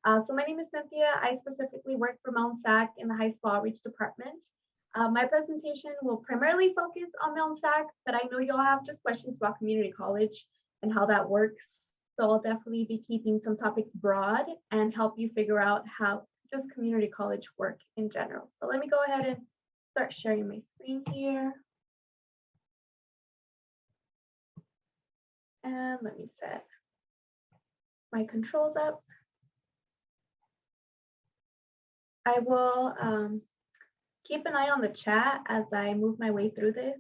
So my name is Cynthia. I specifically work for Mount SAC in the High School Outreach Department. My presentation will primarily focus on Mount SAC, but I know you'll have just questions about community college and how that works. So I'll definitely be keeping some topics broad and help you figure out how does community college work in general. So let me go ahead and start sharing my screen here. And let me set my controls up. I will keep an eye on the chat as I move my way through this.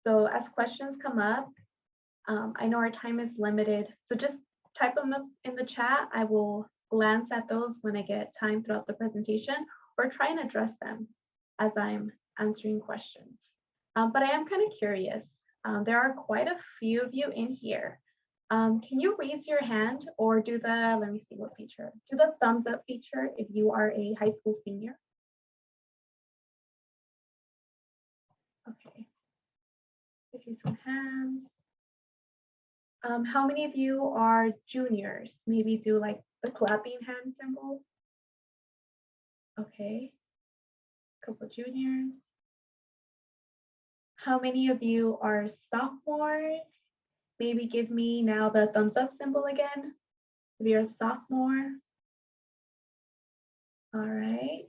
So as questions come up, I know our time is limited, so just type them up in the chat. I will glance at those when I get time throughout the presentation or try and address them as I'm answering questions. But I am kind of curious. There are quite a few of you in here. Can you raise your hand or do the, let me see what feature, do the thumbs up feature if you are a high school senior? Okay, I see some hands. How many of you are juniors? Maybe do like the clapping hand symbol. Okay, a couple juniors. How many of you are sophomores? Maybe give me now the thumbs up symbol again. If you're a sophomore. All right.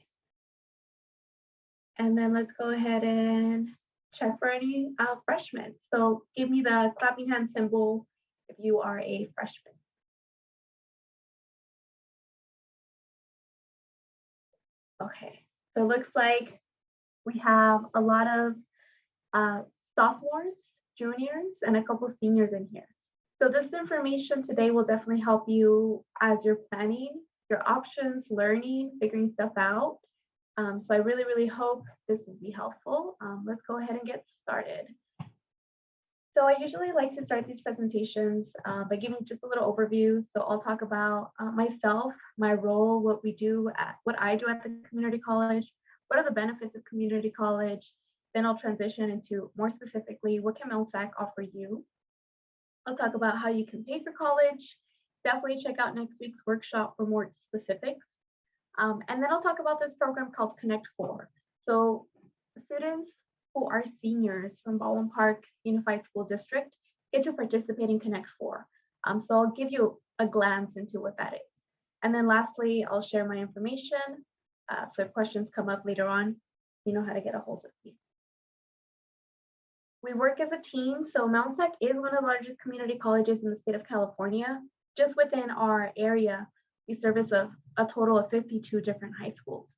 And then let's go ahead and check for any freshmen. So give me the clapping hand symbol if you are a freshman. Okay, so it looks like we have a lot of sophomores, juniors, and a couple seniors in here. So this information today will definitely help you as you're planning your options, learning, figuring stuff out. So I really, really hope this will be helpful. Let's go ahead and get started. So I usually like to start these presentations by giving just a little overview. So I'll talk about myself, my role, what I do at the community college, what are the benefits of community college. Then I'll transition into more specifically, what can Mount SAC offer you? I'll talk about how you can pay for college. Definitely check out next week's workshop for more specifics. And then I'll talk about this program called Connect 4. So students who are seniors from Baldwin Park Unified School District get to participate in Connect 4. So I'll give you a glance into what that is. And then lastly, I'll share my information. So if questions come up later on, you know how to get a hold of me. We work as a team. So Mount SAC is one of the largest community colleges in the state of California. Just within our area, we service a total of 52 different high schools.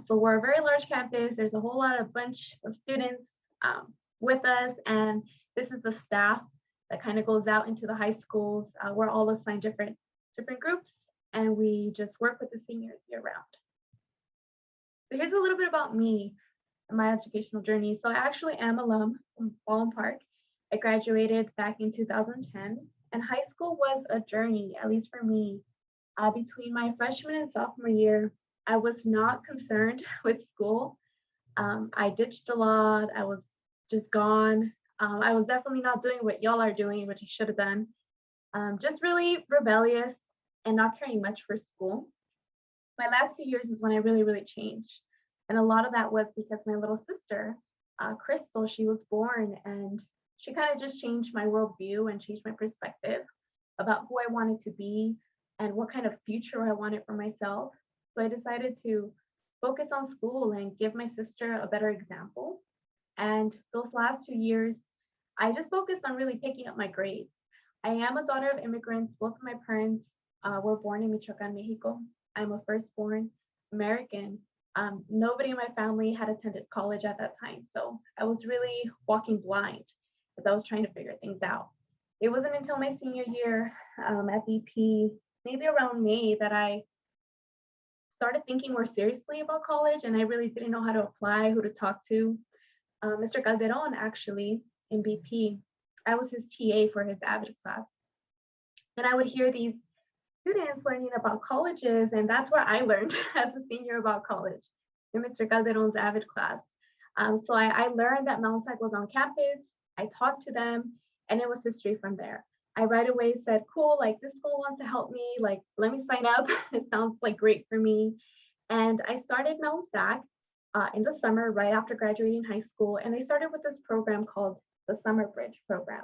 So we're a very large campus. There's a whole bunch of students with us, and this is the staff that kind of goes out into the high schools. We're all assigned different groups, and we just work with the seniors year round. So here's a little bit about me and my educational journey. So I actually am alum from Baldwin Park. I graduated back in 2010, and high school was a journey, at least for me. Between my freshman and sophomore year, I was not concerned with school. I ditched a lot. I was just gone. I was definitely not doing what y'all are doing, which I should have done. Just really rebellious and not caring much for school. My last 2 years is when I really, really changed. And a lot of that was because my little sister, Crystal, she was born, and she kind of just changed my worldview and changed my perspective about who I wanted to be and what kind of future I wanted for myself. So I decided to focus on school and give my sister a better example. And those last 2 years, I just focused on really picking up my grades. I am a daughter of immigrants. Both of my parents were born in Michoacan, Mexico. I'm a firstborn American. Nobody in my family had attended college at that time. So I was really walking blind as I was trying to figure things out. It wasn't until my senior year at BP, maybe around May, that I started thinking more seriously about college, and I really didn't know how to apply, who to talk to. Mr. Calderon, actually, in BP, I was his TA for his AVID class. And I would hear these students learning about colleges, and that's where I learned as a senior about college, in Mr. Calderon's AVID class. So I learned that Mount SAC was on campus. I talked to them, and it was history from there. I right away said, cool, like this school wants to help me, like let me sign up. It sounds like great for me. And I started Mount SAC in the summer right after graduating high school. And I started with this program called the Summer Bridge program.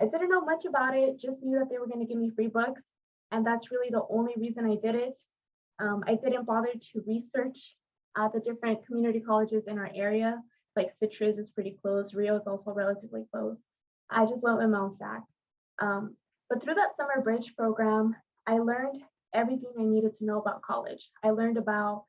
I didn't know much about it, just knew that they were going to give me free books. And that's really the only reason I did it. I didn't bother to research the different community colleges in our area. Like Citrus is pretty close, Rio is also relatively close. I just went with Mount SAC. But through that Summer Bridge program, I learned everything I needed to know about college. I learned about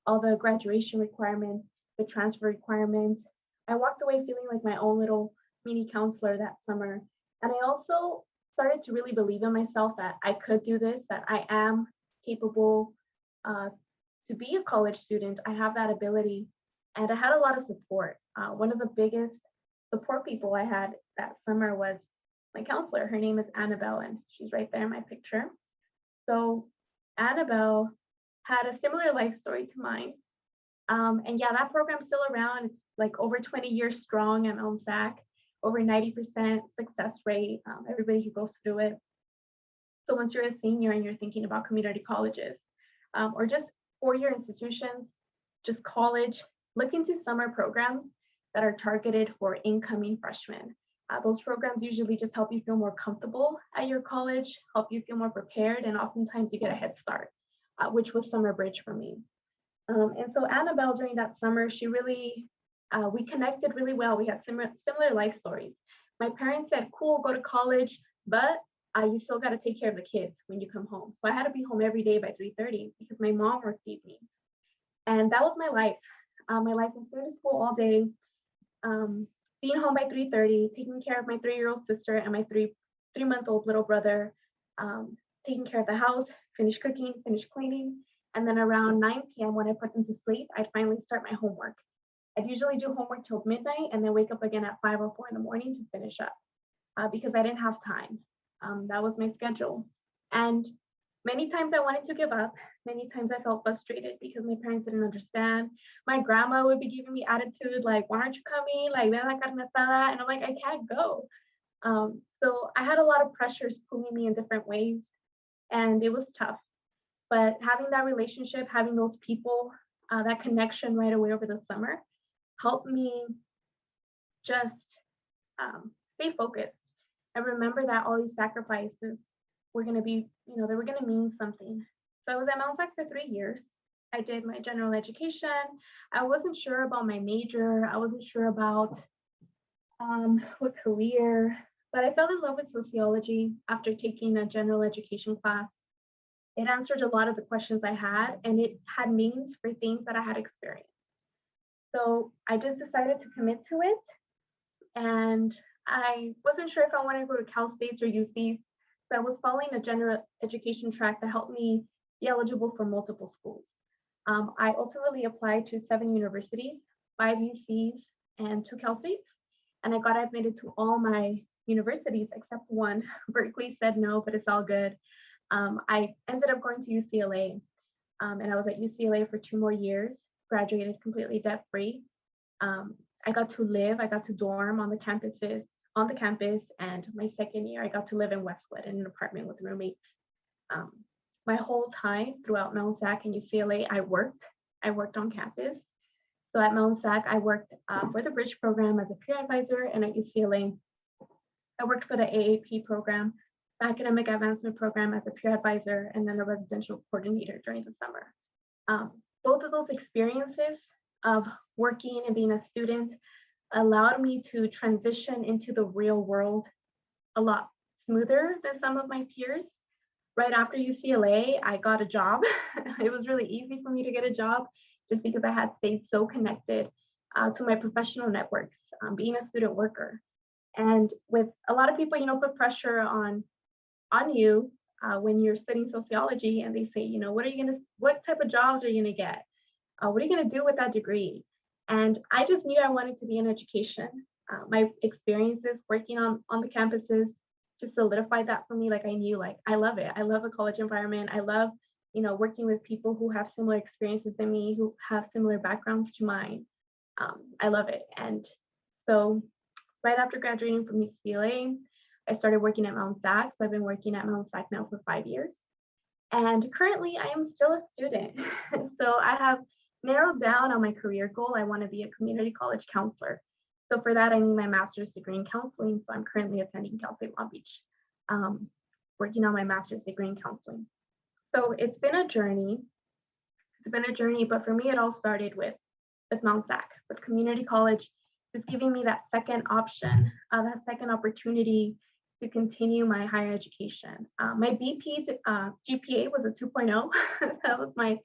all the graduation requirements, the transfer requirements. I walked away feeling like my own little mini counselor that summer. And I also started to really believe in myself that I could do this, that I am capable to be a college student. I have that ability. And I had a lot of support. One of the biggest support people I had that summer was my counselor. Her name is Annabelle, and she's right there in my picture. So Annabelle had a similar life story to mine. And yeah, that program's still around. It's like over 20 years strong at Mount SAC, over 90% success rate, everybody who goes through it. So once you're a senior and you're thinking about community colleges or just four-year institutions, just college, look into summer programs that are targeted for incoming freshmen. Those programs usually just help you feel more comfortable at your college, help you feel more prepared, and oftentimes you get a head start, which was Summer Bridge for me. And so Annabelle, during that summer, she really, we connected really well. We had similar life stories. My parents said, cool, go to college, but you still got to take care of the kids when you come home. So I had to be home every day by 3:30 because my mom worked evenings. And that was my life. My life was going to school all day, being home by 3:30, taking care of my 3-year-old sister and my three-month-old little brother, taking care of the house, finish cooking, finish cleaning. And then around 9 p.m. when I put them to sleep, I'd finally start my homework. I'd usually do homework till midnight and then wake up again at 5 or 4 in the morning to finish up because I didn't have time. That was my schedule. And many times I wanted to give up. Many times I felt frustrated because my parents didn't understand. My grandma would be giving me attitude like, why aren't you coming? Like, ven la carne asada. And I'm like, I can't go. So I had a lot of pressures pulling me in different ways. And it was tough. But having that relationship, having those people, that connection right away over the summer helped me just stay focused. I remember that all these sacrifices were going to be, they were going to mean something. So I was at Mount SAC for 3 years. I did my general education. I wasn't sure about my major. I wasn't sure about what career, but I fell in love with sociology after taking a general education class. It answered a lot of the questions I had, and it had meanings for things that I had experienced. So I just decided to commit to it. And I wasn't sure if I wanted to go to Cal States or UCs. So I was following a general education track that helped me be eligible for multiple schools. I ultimately applied to 7 universities, 5 UCs, and 2 Cal States. And I got admitted to all my universities except one. Berkeley said no, but it's all good. I ended up going to UCLA, and I was at UCLA for 2 more years, graduated completely debt-free. I got to dorm on the campus, and my second year, I got to live in Westwood in an apartment with roommates. My whole time throughout Mount SAC and UCLA, I worked on campus. So at Mount SAC, I worked for the Bridge program as a peer advisor, and at UCLA, I worked for the AAP program, the Academic Advancement Program, as a peer advisor, and then a residential coordinator during the summer. Both of those experiences of working and being a student allowed me to transition into the real world a lot smoother than some of my peers. Right after UCLA, I got a job. It was really easy for me to get a job just because I had stayed so connected to my professional networks, being a student worker. And with a lot of people, put pressure on you when you're studying sociology, and they say, what type of jobs are you gonna get? What are you gonna do with that degree? And I just knew I wanted to be in education. My experiences working on the campuses just solidified that for me. Like I knew, I love it. I love the college environment. I love, working with people who have similar experiences than me, who have similar backgrounds to mine. I love it. And so right after graduating from UCLA, I started working at Mount SAC, so I've been working at Mount SAC now for 5 years. And currently, I am still a student. So I have narrowed down on my career goal. I want to be a community college counselor. So for that, I need my master's degree in counseling. So I'm currently attending Cal State Long Beach, working on my master's degree in counseling. So it's been a journey. But for me, it all started with Mount SAC, with community college, just giving me that second option, that second opportunity to continue my higher education. My BP GPA was a 2.0. That was my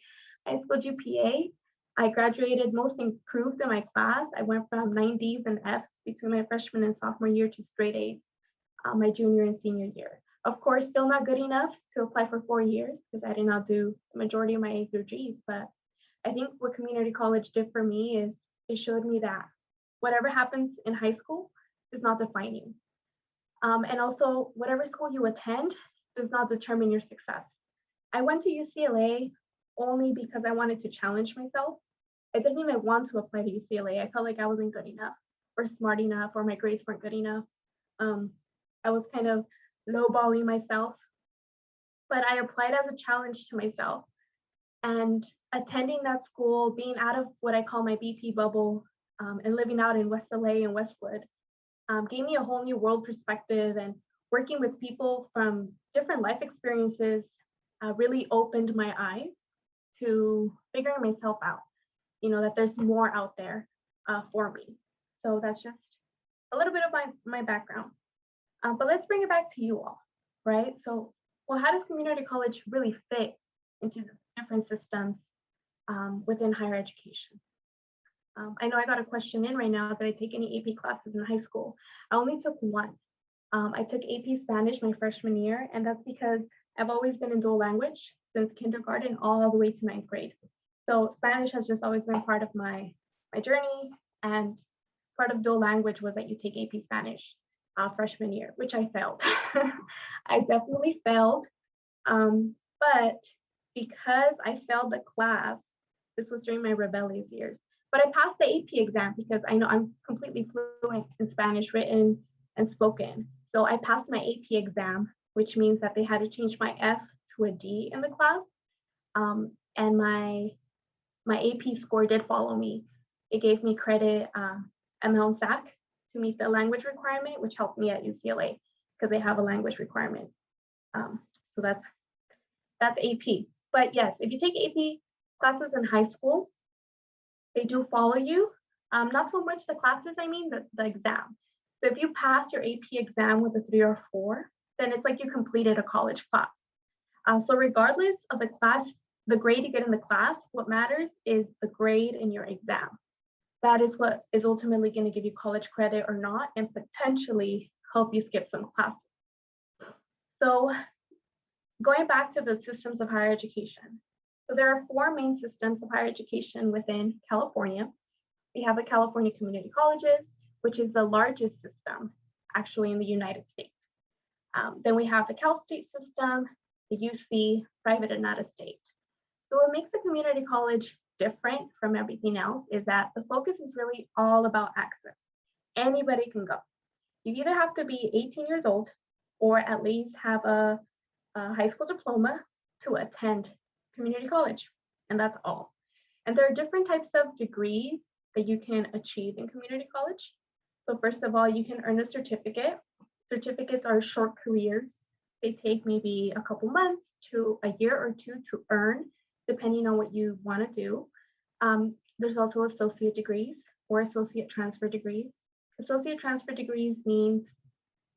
high school GPA. I graduated most improved in my class. I went from 90s and Fs between my freshman and sophomore year to straight A's my junior and senior year. Of course, still not good enough to apply for 4 years because I did not do the majority of my A through Gs. But I think what community college did for me is it showed me that whatever happens in high school does not define you. And also, whatever school you attend does not determine your success. I went to UCLA only because I wanted to challenge myself. I didn't even want to apply to UCLA. I felt like I wasn't good enough or smart enough or my grades weren't good enough. I was kind of lowballing myself, but I applied as a challenge to myself. And attending that school, being out of what I call my BP bubble, and living out in West LA and Westwood, gave me a whole new world perspective, and working with people from different life experiences really opened my eyes to figuring myself out, that there's more out there for me. So that's just a little bit of my background. But let's bring it back to you all, right? So, well, how does community college really fit into the different systems within higher education? I know I got a question in right now. Did I take any AP classes in high school? I only took one. I took AP Spanish my freshman year, and that's because I've always been in dual language since kindergarten all the way to 9th grade. So Spanish has just always been part of my journey, and part of dual language was that you take AP Spanish freshman year, which I failed. I definitely failed, but because I failed the class, this was during my rebellious years, but I passed the AP exam because I know I'm completely fluent in Spanish written and spoken. So I passed my AP exam, which means that they had to change my F to a D in the class. And my AP score did follow me. It gave me credit at Mount SAC to meet the language requirement, which helped me at UCLA because they have a language requirement. So that's AP. But yes, if you take AP classes in high school, they do follow you. Not so much the classes, I mean the exam. So if you pass your AP exam with a 3 or 4, then it's like you completed a college class. So regardless of the class, the grade you get in the class, what matters is the grade in your exam. That is what is ultimately going to give you college credit or not, and potentially help you skip some classes. So going back to the systems of higher education. So there are 4 main systems of higher education within California. We have the California Community Colleges, which is the largest system actually in the United States. Then we have the Cal State system, the UC, private and out of state. So what makes the community college different from everything else is that the focus is really all about access. Anybody can go. You either have to be 18 years old or at least have a high school diploma to attend community college, and that's all. And there are different types of degrees that you can achieve in community college. So first of all, you can earn a certificate. Certificates are short careers. They take maybe a couple months to a year or 2 to earn, depending on what you want to do. There's also associate degrees or associate transfer degrees. Associate transfer degrees means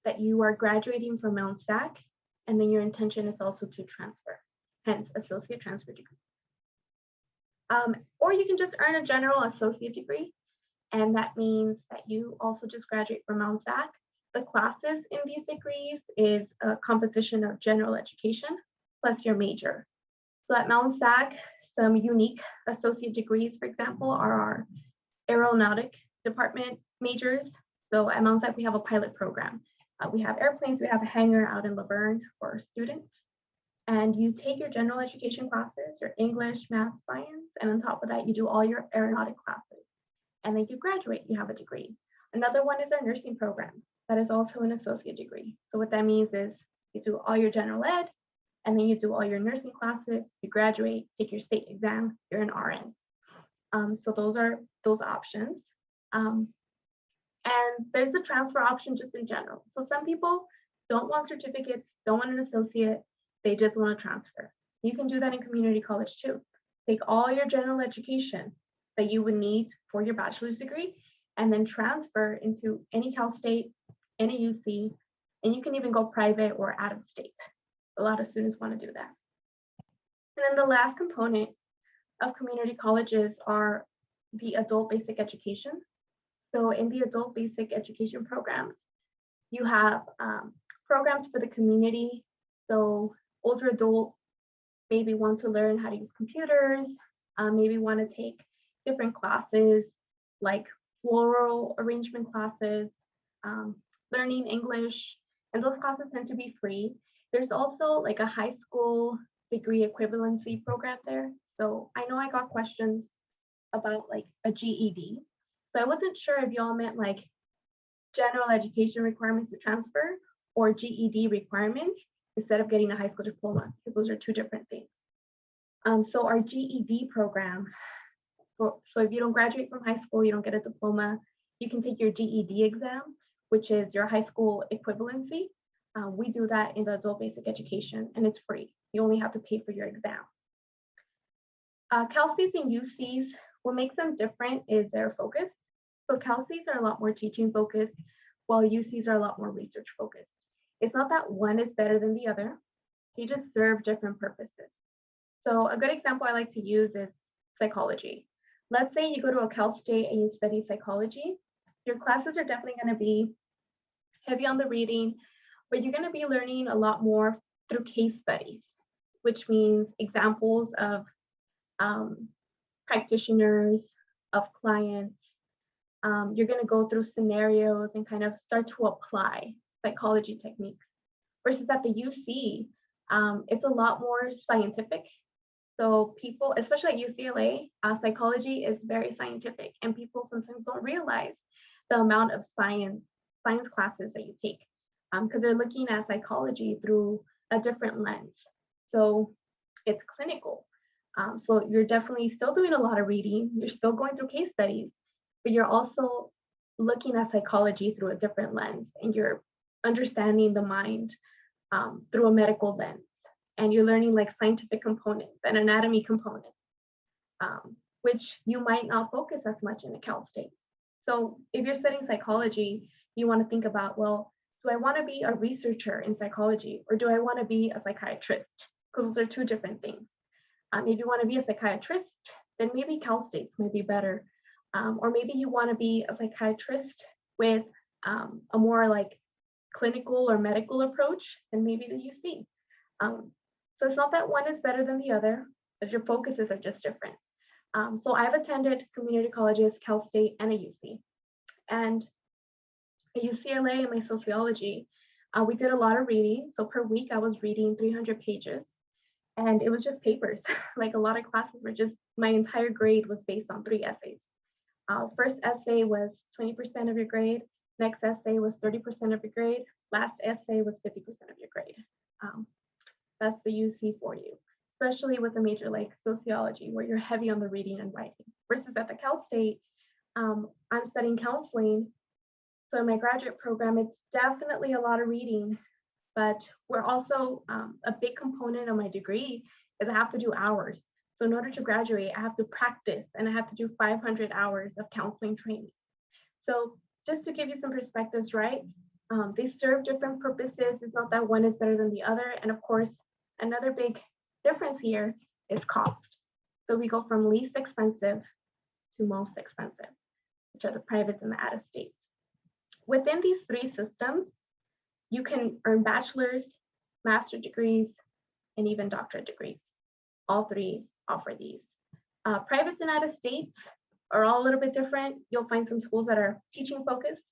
that you are graduating from Mount SAC, and then your intention is also to transfer, hence associate transfer degree. Or you can just earn a general associate degree, and that means that you also just graduate from Mount SAC. The classes in these degrees is a composition of general education plus your major. So at Mount SAC, some unique associate degrees, for example, are our aeronautic department majors. So at Mount SAC, we have a pilot program. We have airplanes, we have a hangar out in Laverne for our students. And you take your general education classes, your English, math, science, and on top of that, you do all your aeronautic classes. And then you graduate, you have a degree. Another one is our nursing program. that is also an associate degree. So what that means is you do all your general ed, and then you do all your nursing classes, you graduate, take your state exam, you're an RN. So those are those options. And there's the transfer option just in general. So some people don't want certificates, don't want an associate, they just want to transfer. You can do that in community college too. Take all your general education that you would need for your bachelor's degree and then transfer into any Cal State, any UC, and you can even go private or out of state. A lot of students want to do that. And then the last component of community colleges are the adult basic education. So in the adult basic education programs, you have programs for the community. So older adult maybe want to learn how to use computers, maybe want to take different classes like floral arrangement classes, learning English, and those classes tend to be free. There's also like a high school degree equivalency program there. So I know I got questions about like a GED. So I wasn't sure if y'all meant like general education requirements to transfer or GED requirements instead of getting a high school diploma, because those are two different things. So our GED program, so if you don't graduate from high school, you don't get a diploma, you can take your GED exam, which is your high school equivalency. We do that in the adult basic education and it's free. You only have to pay for your exam. Cal States and UCs, what makes them different is their focus. So Cal States are a lot more teaching focused, while UCs are a lot more research focused. It's not that one is better than the other. They just serve different purposes. So a good example I like to use is psychology. Let's say you go to a Cal State and you study psychology. Your classes are definitely going to be heavy on the reading, but you're going to be learning a lot more through case studies, which means examples of practitioners, of clients. You're going to go through scenarios and kind of start to apply psychology techniques. Versus at the UC, it's a lot more scientific. So people, especially at UCLA, psychology is very scientific, and people sometimes don't realize the amount of science classes that you take because they're looking at psychology through a different lens. So it's clinical. So you're definitely still doing a lot of reading. You're still going through case studies, but you're also looking at psychology through a different lens, and you're understanding the mind through a medical lens. And you're learning like scientific components and anatomy components, which you might not focus as much in a Cal State. So if you're studying psychology, you want to think about, well, do I want to be a researcher in psychology or do I want to be a psychiatrist? Because those are two different things. If you want to be a psychiatrist, then maybe Cal States might be better. Or maybe you want to be a psychiatrist with a more like clinical or medical approach, then maybe the UC. So it's not that one is better than the other, but your focuses are just different. So I've attended community colleges, Cal State, and a UC. And at UCLA in my sociology, we did a lot of reading. So per week, I was reading 300 pages. And it was just papers. Like a lot of classes were just, my entire grade was based on 3 essays. First essay was 20% of your grade. Next essay was 30% of your grade. Last essay was 50% of your grade. That's the UC for you, especially with a major like sociology where you're heavy on the reading and writing. Versus at the Cal State, I'm studying counseling. So in my graduate program, it's definitely a lot of reading, but we're also, a big component of my degree is I have to do hours. So in order to graduate, I have to practice and I have to do 500 hours of counseling training. So just to give you some perspectives, right? They serve different purposes. It's not that one is better than the other. And of course, another big difference here is cost. So we go from least expensive to most expensive, which are the privates and the out-of-states. Within these 3 systems, you can earn bachelor's, master's degrees, and even doctorate degrees. All 3 offer these. Privates and out-of-states are all a little bit different. You'll find some schools that are teaching focused.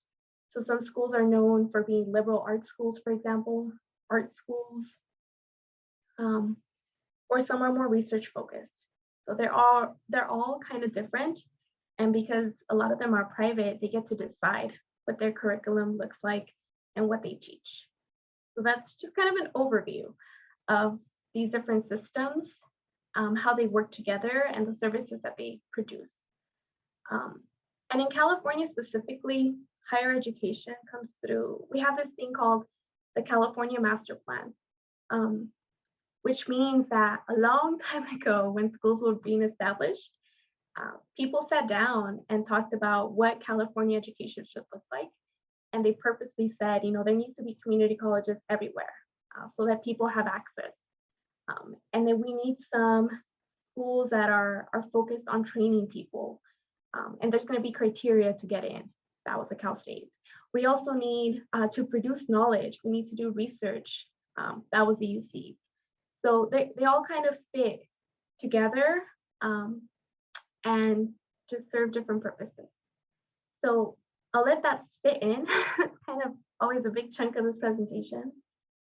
So some schools are known for being liberal arts schools, for example, art schools, or some are more research focused. So they're all kind of different. And because a lot of them are private, they get to decide what their curriculum looks like and what they teach. So that's just kind of an overview of these different systems, how they work together, and the services that they produce. And in California specifically, higher education comes through. We have this thing called the California Master Plan, which means that a long time ago, when schools were being established, people sat down and talked about what California education should look like. And they purposely said, there needs to be community colleges everywhere so that people have access. And then we need some schools that are focused on training people. And there's going to be criteria to get in. That was the Cal State. We also need to produce knowledge. We need to do research. That was the UC. So they all kind of fit together and just serve different purposes. So I'll let that fit in. It's kind of always a big chunk of this presentation.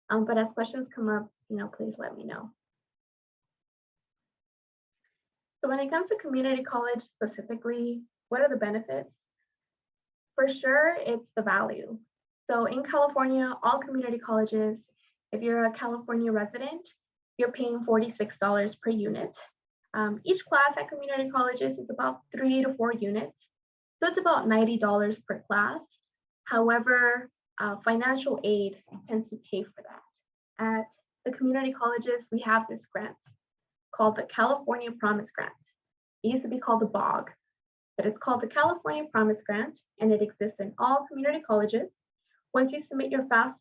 But as questions come up, please let me know. So when it comes to community college specifically, what are the benefits? For sure, it's the value. So in California, all community colleges, if you're a California resident, you're paying $46 per unit. Each class at community colleges is about 3 to 4 units. So it's about $90 per class. However, financial aid tends to pay for that. At the community colleges, we have this grant called the California Promise Grant. It used to be called the BOG, but it's called the California Promise Grant, and it exists in all community colleges. Once you submit your FAFSA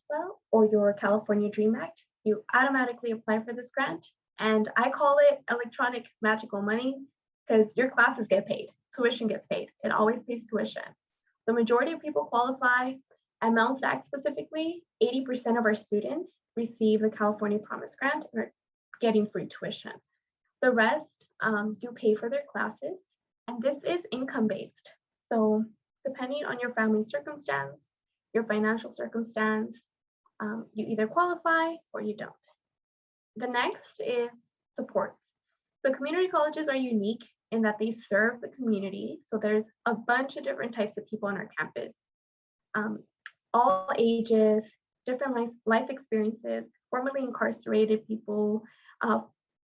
or your California Dream Act, you automatically apply for this grant. And I call it electronic magical money because your classes get paid, tuition gets paid. It always pays tuition. The majority of people qualify. At Mount SAC specifically, 80% of our students receive the California Promise Grant and are getting free tuition. The rest do pay for their classes, and this is income-based. So depending on your family circumstance, your financial circumstance, you either qualify or you don't. The next is support. So community colleges are unique in that they serve the community. So there's a bunch of different types of people on our campus, all ages, different life experiences, formerly incarcerated people,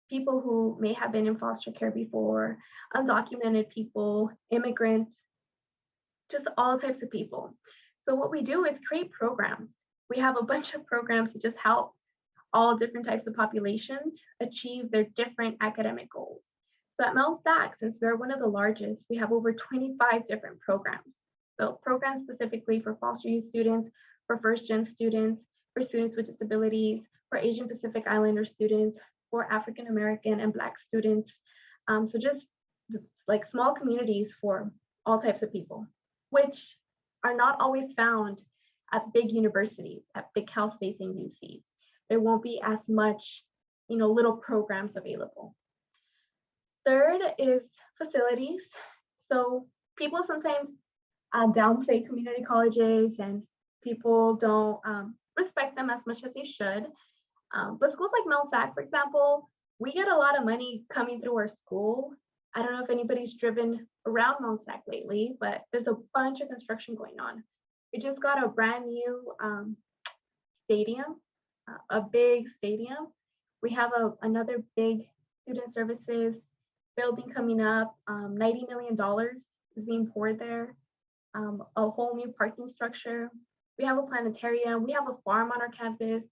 people who may have been in foster care before, undocumented people, immigrants, just all types of people. So what we do is create programs. We have a bunch of programs to just help all different types of populations achieve their different academic goals. So at Mount SAC, since we're one of the largest, we have over 25 different programs. So programs specifically for foster youth students, for first-gen students, for students with disabilities, for Asian Pacific Islander students, for African American and Black students. So just like small communities for all types of people, which are not always found at big universities, at big Cal States and UCs. There won't be as much, little programs available. Third is facilities. So people sometimes downplay community colleges and people don't respect them as much as they should. But schools like Mount SAC, for example, we get a lot of money coming through our school. I don't know if anybody's driven around Mount SAC lately, but there's a bunch of construction going on. We just got a brand new stadium, a big stadium. We have another big student services building coming up. $90 million is being poured there. A whole new parking structure. We have a planetarium. We have a farm on our campus.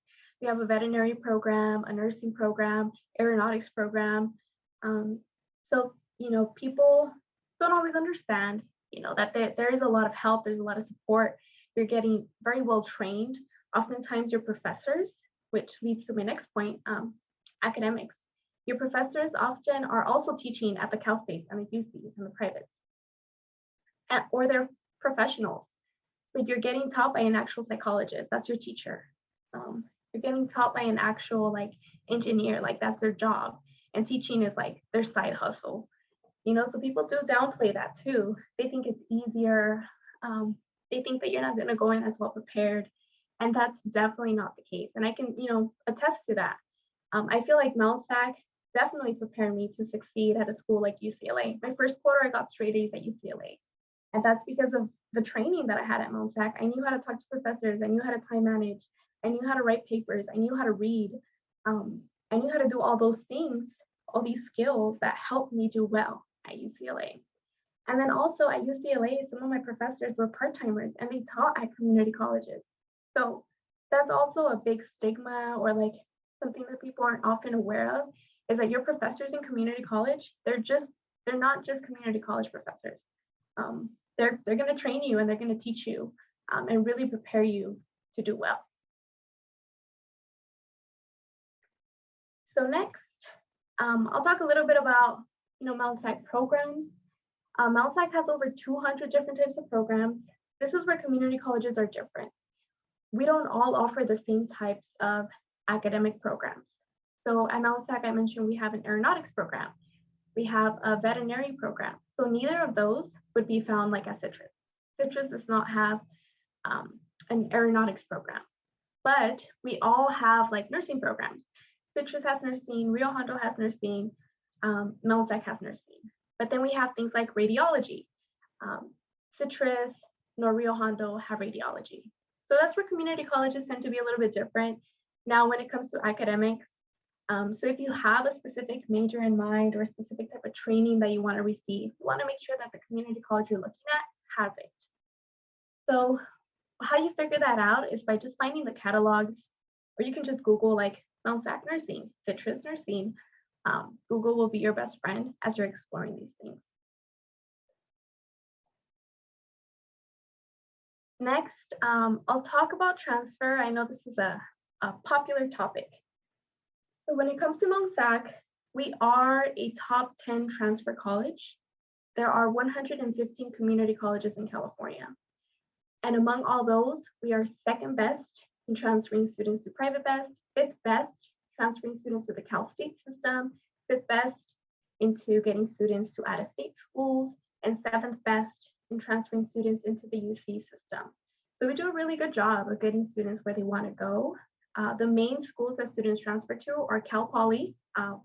We have a veterinary program, a nursing program, aeronautics program. So, people don't always understand, that there is a lot of help. There's a lot of support. You're getting very well trained. Oftentimes your professors, which leads to my next point, academics. Your professors often are also teaching at the Cal States and the UCs and the privates, or they're professionals. So you're getting taught by an actual psychologist. That's your teacher. You're getting taught by an actual engineer, that's their job. And teaching is their side hustle. So people do downplay that too. They think it's easier. They think that you're not going to go in as well prepared. And that's definitely not the case. And I can, attest to that. I feel like Mount SAC definitely prepared me to succeed at a school like UCLA. My first quarter, I got straight A's at UCLA. And that's because of the training that I had at MOSAC. I knew how to talk to professors. I knew how to time manage. I knew how to write papers. I knew how to read. I knew how to do all those things, all these skills that helped me do well at UCLA. And then also at UCLA, some of my professors were part-timers and they taught at community colleges. So that's also a big stigma, or like something that people aren't often aware of, is that your professors in community college, they're not just community college professors. They're going to train you and they're going to teach you and really prepare you to do well. So next, I'll talk a little bit about MELSAC programs. MELSAC has over 200 different types of programs. This is where community colleges are different. We don't all offer the same types of academic programs. So at MELSAC, I mentioned we have an aeronautics program. We have a veterinary program. So neither of those would be found like at Citrus. Citrus does not have an aeronautics program, but we all have like nursing programs. Citrus has nursing, Rio Hondo has nursing, MELSAC has nursing. But then we have things like radiology. Citrus nor Rio Hondo have radiology. So that's where community colleges tend to be a little bit different. Now, when it comes to academics, so if you have a specific major in mind or a specific type of training that you want to receive, you want to make sure that the community college you're looking at has it. So how you figure that out is by just finding the catalogs, or you can just Google like MELSAC nursing, Citrus nursing. Google will be your best friend as you're exploring these things. Next, I'll talk about transfer. I know this is a popular topic. So when it comes to MELSAC, we are a top 10 transfer college. There are 115 community colleges in California. And among all those, we are second best in transferring students to private best, fifth best transferring students to the Cal State system, fifth best into getting students to out-of-state schools, and seventh best in transferring students into the UC system. So we do a really good job of getting students where they want to go. The main schools that students transfer to are Cal Poly,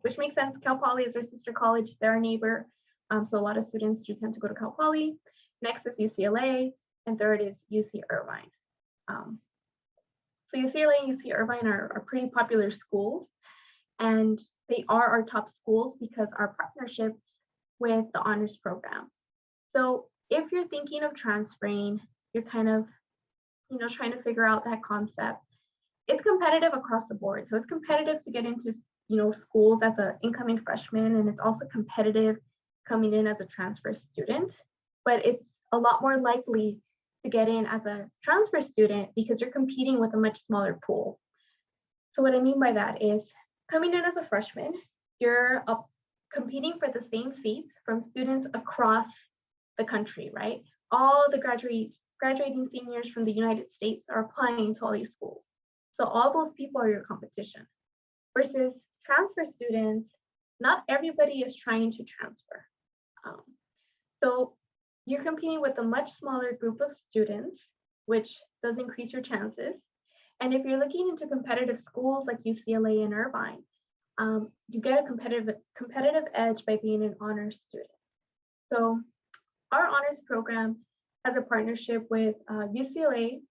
which makes sense. Cal Poly is our sister college, they're our neighbor. So a lot of students do tend to go to Cal Poly. Next is UCLA, and third is UC Irvine. So UCLA and UC Irvine are pretty popular schools, and they are our top schools because our partnerships with the honors program. So if you're thinking of transferring, you're kind of, trying to figure out that concept. It's competitive across the board. So it's competitive to get into, schools as an incoming freshman, and it's also competitive coming in as a transfer student, but it's a lot more likely to get in as a transfer student because you're competing with a much smaller pool. So what I mean by that is coming in as a freshman, you're competing for the same seats from students across the country, right? All the graduating seniors from the United States are applying to all these schools. So all those people are your competition. Versus transfer students, not everybody is trying to transfer. So you're competing with a much smaller group of students, which does increase your chances. And if you're looking into competitive schools like UCLA and Irvine, you get a competitive edge by being an honors student. So our honors program has a partnership with UCLA,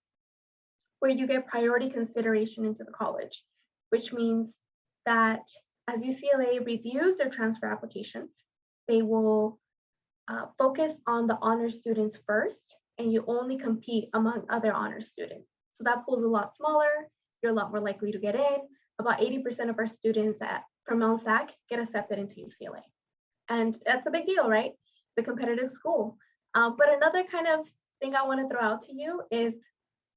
where you get priority consideration into the college, which means that as UCLA reviews their transfer applications, they will focus on the honors students first, and you only compete among other honors students. So that pool is a lot smaller, you're a lot more likely to get in. About 80% of our students from LSAC get accepted into UCLA. And that's a big deal, right? It's a competitive school. But another kind of thing I want to throw out to you is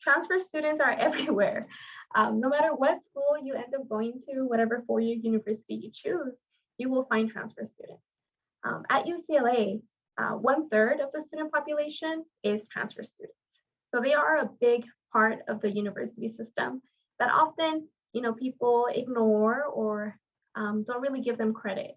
transfer students are everywhere. No matter what school you end up going to, whatever four-year university you choose, you will find transfer students. At UCLA, 1/3 of the student population is transfer students. So they are a big part of the university system that often, people ignore or don't really give them credit.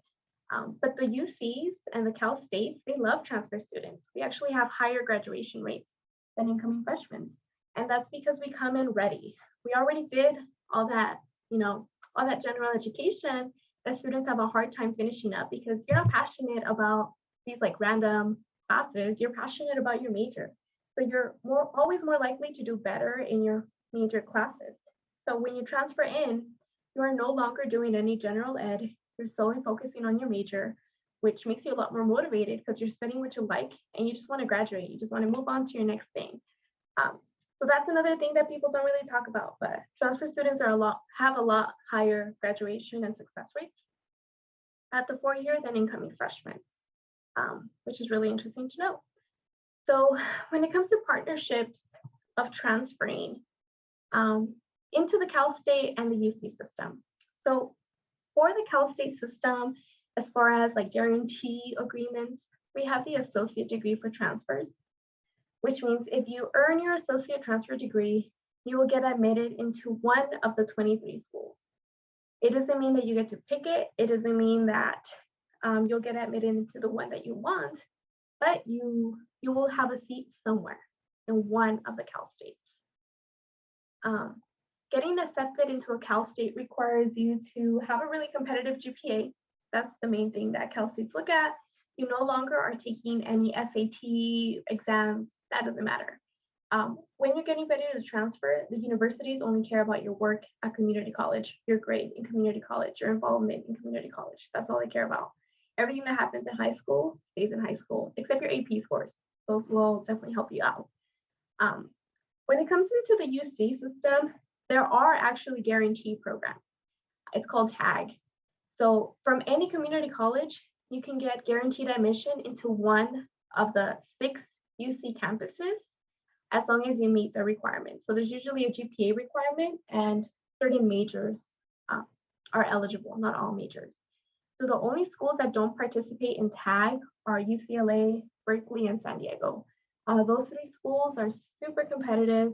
But the UCs and the Cal States, they love transfer students. We actually have higher graduation rates than incoming freshmen. And that's because we come in ready. We already did all that, all that general education that students have a hard time finishing up because you're not passionate about these like random classes, you're passionate about your major. So you're always more likely to do better in your major classes. So when you transfer in, you are no longer doing any general ed. You're solely focusing on your major, which makes you a lot more motivated because you're studying what you like and you just want to graduate. You just want to move on to your next thing. So that's another thing that people don't really talk about, but transfer students have a lot higher graduation and success rates at the 4-year than incoming freshmen, which is really interesting to know. So when it comes to partnerships of transferring into the Cal State and the UC system. So for the Cal State system, as far as like guarantee agreements, we have the associate degree for transfers, which means if you earn your associate transfer degree, you will get admitted into one of the 23 schools. It doesn't mean that you get to pick it. It doesn't mean that you'll get admitted into the one that you want, but you will have a seat somewhere in one of the Cal States. Getting accepted into a Cal State requires you to have a really competitive GPA. That's the main thing that Cal States look at. You no longer are taking any SAT exams. That doesn't matter. When you're getting ready to transfer, the universities only care about your work at community college, your grade in community college, your involvement in community college. That's all they care about. Everything that happens in high school stays in high school, except your AP scores. Those will definitely help you out. When it comes into the UC system, there are actually guarantee programs. It's called TAG. So from any community college, you can get guaranteed admission into one of the 6 UC campuses as long as you meet the requirements. So there's usually a GPA requirement and certain majors are eligible, not all majors. So the only schools that don't participate in TAG are UCLA, Berkeley, and San Diego. Those 3 schools are super competitive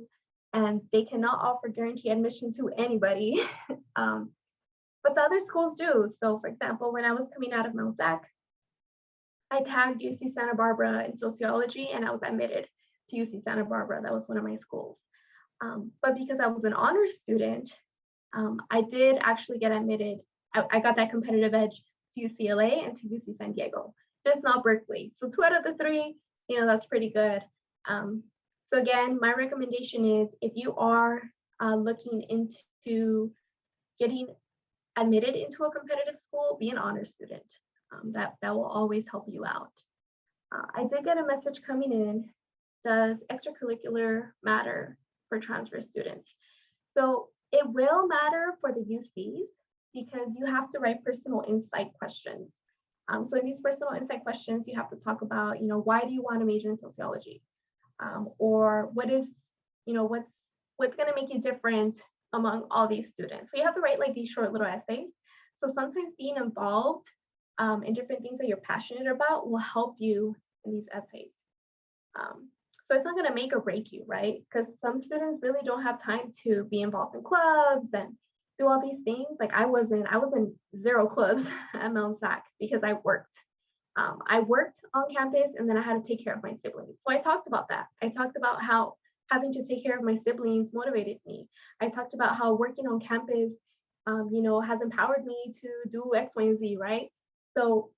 and they cannot offer guaranteed admission to anybody. But the other schools do. So for example, when I was coming out of Mount Sac, I tagged UC Santa Barbara in sociology and I was admitted to UC Santa Barbara. That was one of my schools. But because I was an honors student, I did actually get admitted. I got that competitive edge to UCLA and to UC San Diego, just not Berkeley. So 2 out of the 3, that's pretty good. So again, my recommendation is if you are looking into getting admitted into a competitive school, be an honors student. That will always help you out. I did get a message coming in. Does extracurricular matter for transfer students? So it will matter for the UCs because you have to write personal insight questions. So in these personal insight questions, you have to talk about, why do you want to major in sociology? Or what is, what's going to make you different among all these students? So you have to write like these short little essays. So sometimes being involved in different things that you're passionate about will help you in these essays. So it's not going to make or break you, right? Because some students really don't have time to be involved in clubs and do all these things. Like I was in 0 clubs at Mount Sac because I worked. I worked on campus and then I had to take care of my siblings. So I talked about that. I talked about how having to take care of my siblings motivated me. I talked about how working on campus, has empowered me to do X, Y, and Z, right? So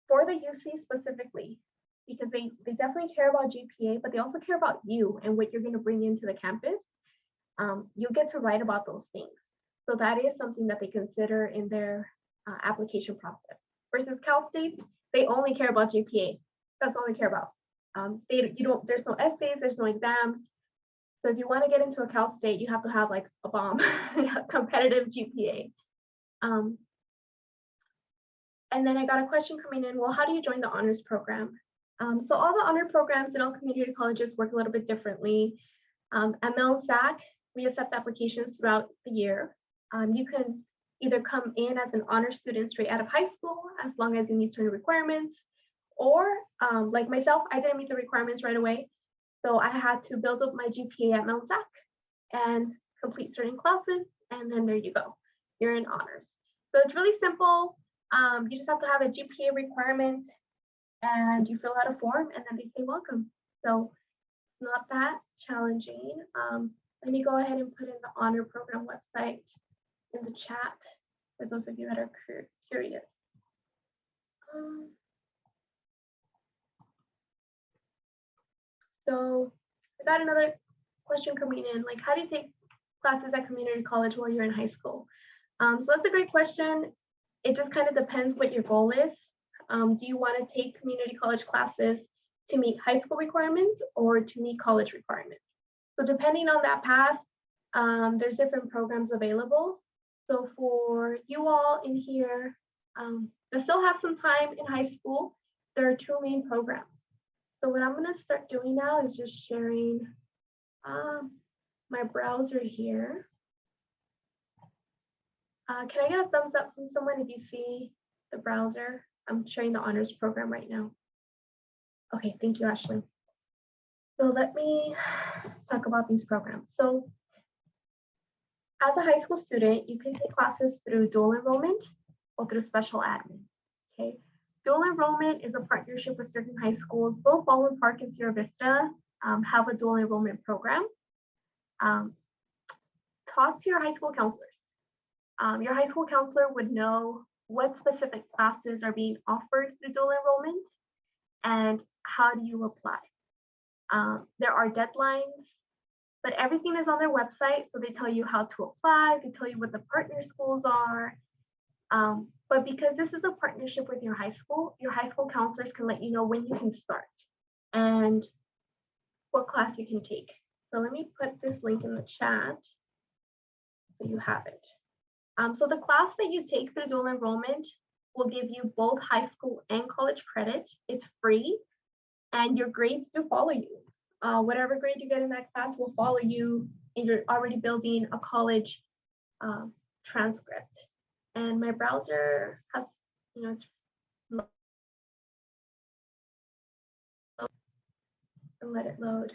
for the UC specifically, because they definitely care about GPA, but they also care about you and what you're going to bring into the campus, you'll get to write about those things. So that is something that they consider in their application process. Versus Cal State, they only care about GPA. That's all they care about. There's no essays, there's no exams. So if you want to get into a Cal State, you have to have like a bomb competitive GPA. And then I got a question coming in, well, how do you join the honors program? So all the honor programs in all community colleges work a little bit differently. At Mount Sac, we accept applications throughout the year. You can either come in as an honor student straight out of high school, as long as you meet certain requirements, or like myself, I didn't meet the requirements right away. So I had to build up my GPA at Mount Sac and complete certain classes, and then there you go. You're in honors. So it's really simple. You just have to have a GPA requirement and you fill out a form and then they say welcome. So it's not that challenging. Let me go ahead and put in the honor program website in the chat for those of you that are curious. So I got another question coming in, like how do you take classes at community college while you're in high school? So that's a great question. It just kind of depends what your goal is. Do you want to take community college classes to meet high school requirements or to meet college requirements? So depending on that path, there's different programs available. So for you all in here, that still have some time in high school, there are two main programs. So what I'm going to start doing now is just sharing my browser here. Can I get a thumbs up from someone if you see the browser? I'm sharing the honors program right now. Okay, thank you, Ashley. So let me talk about these programs. So as a high school student, you can take classes through dual enrollment or through special admin, okay? Dual enrollment is a partnership with certain high schools. Both Baldwin Park and Sierra Vista have a dual enrollment program. Talk to your high school counselors. Your high school counselor would know what specific classes are being offered through dual enrollment and how do you apply. There are deadlines, but everything is on their website. So they tell you how to apply, they tell you what the partner schools are. But because this is a partnership with your high school counselors can let you know when you can start and what class you can take. So let me put this link in the chat so you have it. So the class that you take through dual enrollment will give you both high school and college credit. It's free and your grades do follow you. Whatever grade you get in that class will follow you and you're already building a college transcript. And my browser has, and let it load.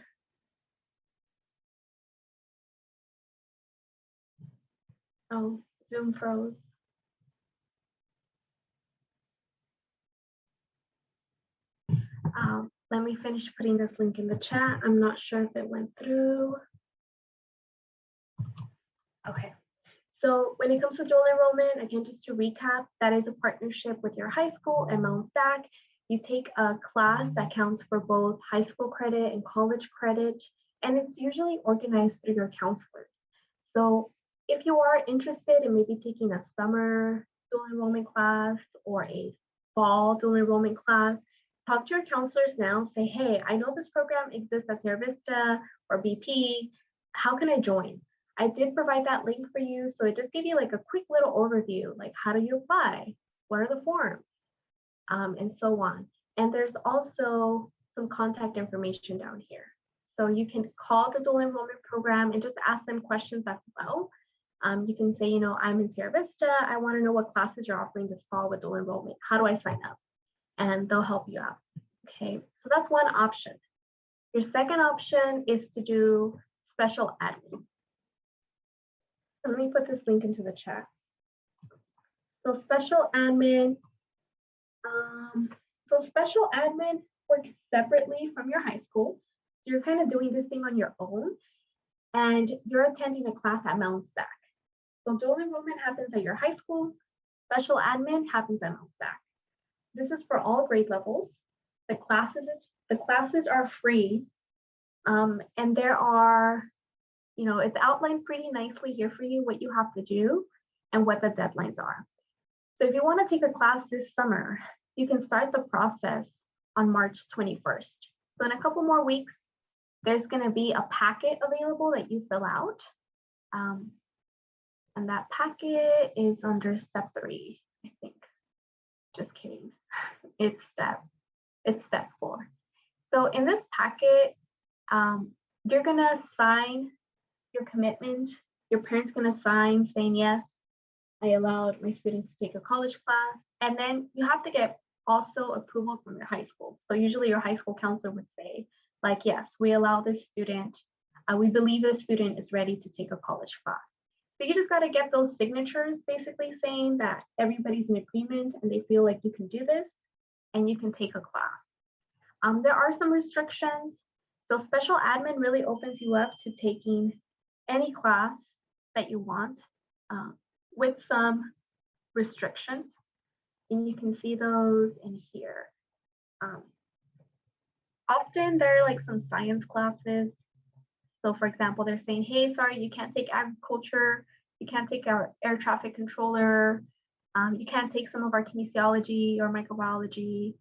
Oh, Zoom froze. Let me finish putting this link in the chat. I'm not sure if it went through. Okay. So when it comes to dual enrollment, again, just to recap, that is a partnership with your high school and Mount SAC. You take a class that counts for both high school credit and college credit, and it's usually organized through your counselors. So if you are interested in maybe taking a summer dual enrollment class or a fall dual enrollment class, talk to your counselors now, say, hey, I know this program exists at Sierra Vista or BP, how can I join? I did provide that link for you, so it just gave you like a quick little overview, like how do you apply? What are the forms? And so on. And there's also some contact information down here. So you can call the dual enrollment program and just ask them questions as well. You can say, I'm in Sierra Vista, I want to know what classes you're offering this fall with dual enrollment. How do I sign up? And they'll help you out. Okay, so that's one option. Your second option is to do special admin. So let me put this link into the chat. So special admin, works separately from your high school. So you're kind of doing this thing on your own and you're attending a class at Mount SAC. So dual enrollment happens at your high school, special admin happens at Mount SAC. This is for all grade levels. The classes are free, and there are, it's outlined pretty nicely here for you what you have to do and what the deadlines are. So if you want to take a class this summer, you can start the process on March 21st. So in a couple more weeks, there's going to be a packet available that you fill out. And that packet is under step 3, I think. Just kidding. It's step 4. So in this packet, you're going to sign your commitment. Your parents going to sign saying, yes, I allowed my students to take a college class. And then you have to get also approval from your high school. So usually your high school counselor would say, like, yes, we allow this student, we believe this student is ready to take a college class. So you just got to get those signatures basically saying that everybody's in agreement and they feel like you can do this and you can take a class. There are some restrictions. So special admin really opens you up to taking any class that you want with some restrictions. And you can see those in here. Often there are like some science classes. So for example, they're saying, hey, sorry, you can't take agriculture, you can't take our air traffic controller, you can't take some of our kinesiology or microbiology.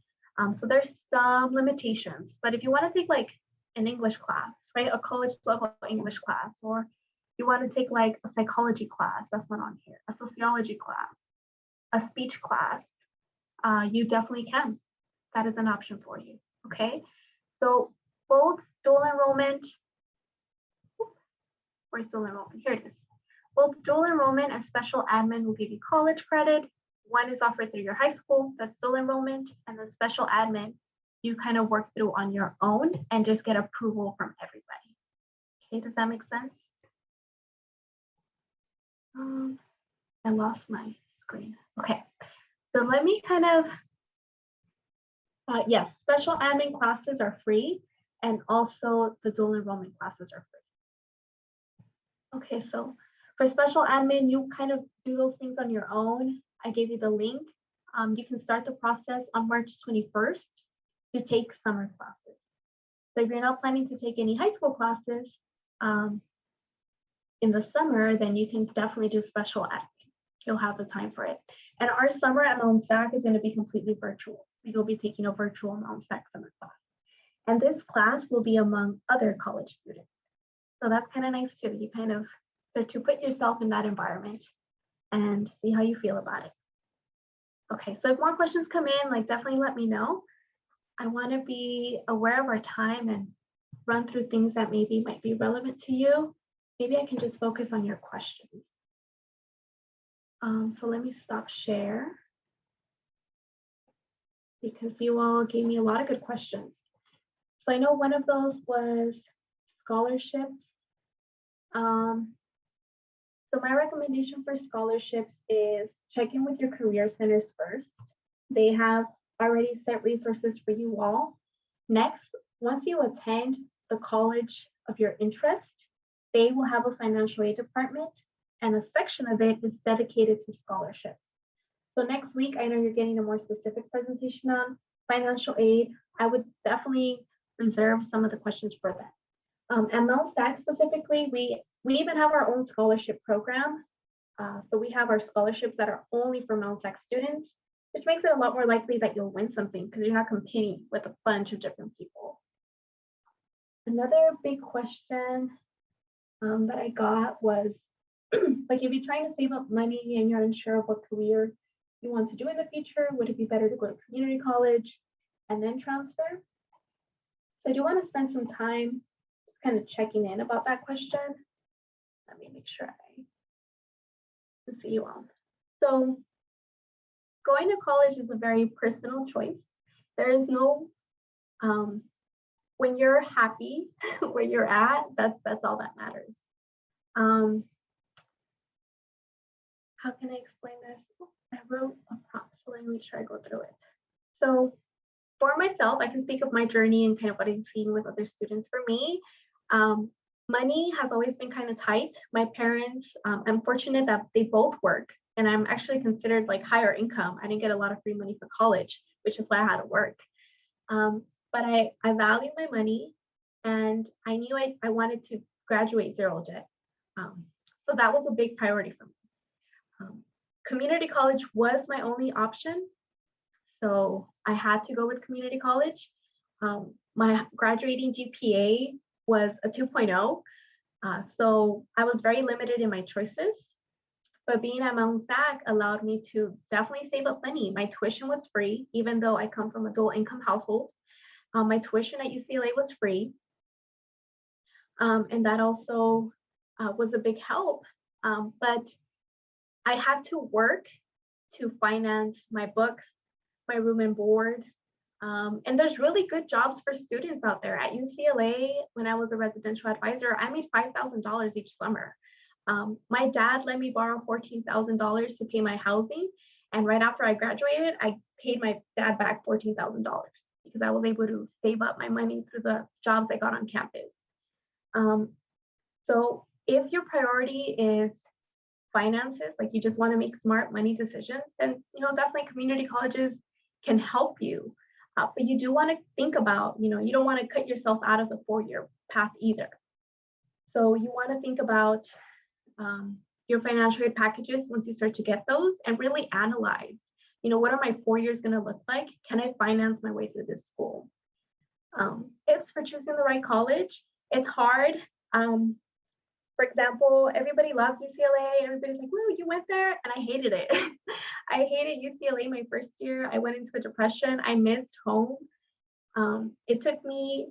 So there's some limitations. But if you want to take like an English class, right, a college level English class, or you want to take like a psychology class, that's not on here, a sociology class, a speech class, you definitely can. That is an option for you, okay? So both dual enrollment, where's dual enrollment? Here it is. Both dual enrollment and special admin will give you college credit. One is offered through your high school, that's dual enrollment, and the special admin you kind of work through on your own and just get approval from everybody. Okay, does that make sense? I lost my screen. Okay, so let me kind of, yes, special admin classes are free, and also the dual enrollment classes are free. Okay, so for special admin, you kind of do those things on your own. I gave you the link. You can start the process on March 21st to take summer classes. So if you're not planning to take any high school classes in the summer, then you can definitely do special admin. You'll have the time for it. And our summer at Mount SAC is going to be completely virtual. So you'll be taking a virtual Mount SAC summer class. And this class will be among other college students. So that's kind of nice too. You kind of start to put yourself in that environment and see how you feel about it. Okay, so if more questions come in, like definitely let me know. I want to be aware of our time and run through things that maybe might be relevant to you. Maybe I can just focus on your questions. So let me stop share because you all gave me a lot of good questions. So I know one of those was scholarships. So my recommendation for scholarships is check in with your career centers first. They have already set resources for you all. Next, once you attend the college of your interest, they will have a financial aid department, and a section of it is dedicated to scholarships. So next week, I know you're getting a more specific presentation on financial aid. I would definitely reserve some of the questions for that. At Mount SAC specifically, we even have our own scholarship program. So we have our scholarships that are only for Mount SAC students, which makes it a lot more likely that you'll win something because you're not competing with a bunch of different people. Another big question that I got was, like, if you're trying to save up money and you're unsure of what career you want to do in the future, would it be better to go to community college and then transfer? So I do want to spend some time just kind of checking in about that question. Let me make sure I can see you all. So going to college is a very personal choice. There is no, when you're happy where you're at, that's all that matters. How can I explain this? Oh, I wrote a prompt, so let me make sure I go through it. So for myself, I can speak of my journey and kind of what I've seen with other students. For me, money has always been kind of tight. My parents, I'm fortunate that they both work, and I'm actually considered like higher income. I didn't get a lot of free money for college, which is why I had to work. But I value my money, and I knew I wanted to graduate zero debt. So that was a big priority for me. Community college was my only option, so I had to go with community college. My graduating GPA was a 2.0, so I was very limited in my choices. But being at Mount SAC allowed me to definitely save up money. My tuition was free, even though I come from a dual income household. My tuition at UCLA was free, and that also was a big help. But I had to work to finance my books, my room and board. And there's really good jobs for students out there. At UCLA, when I was a residential advisor, I made $5,000 each summer. My dad let me borrow $14,000 to pay my housing. And right after I graduated, I paid my dad back $14,000 because I was able to save up my money through the jobs I got on campus. So if your priority is finances, like you just want to make smart money decisions, then definitely community colleges can help you. But you do want to think about, you don't want to cut yourself out of the 4-year path either. So you want to think about your financial aid packages once you start to get those, and really analyze, what are my 4 years going to look like? Can I finance my way through this school? Tips for choosing the right college. It's hard. For example, everybody loves UCLA. Everybody's like, woo, you went there? And I hated it. I hated UCLA my first year. I went into a depression. I missed home. It took me,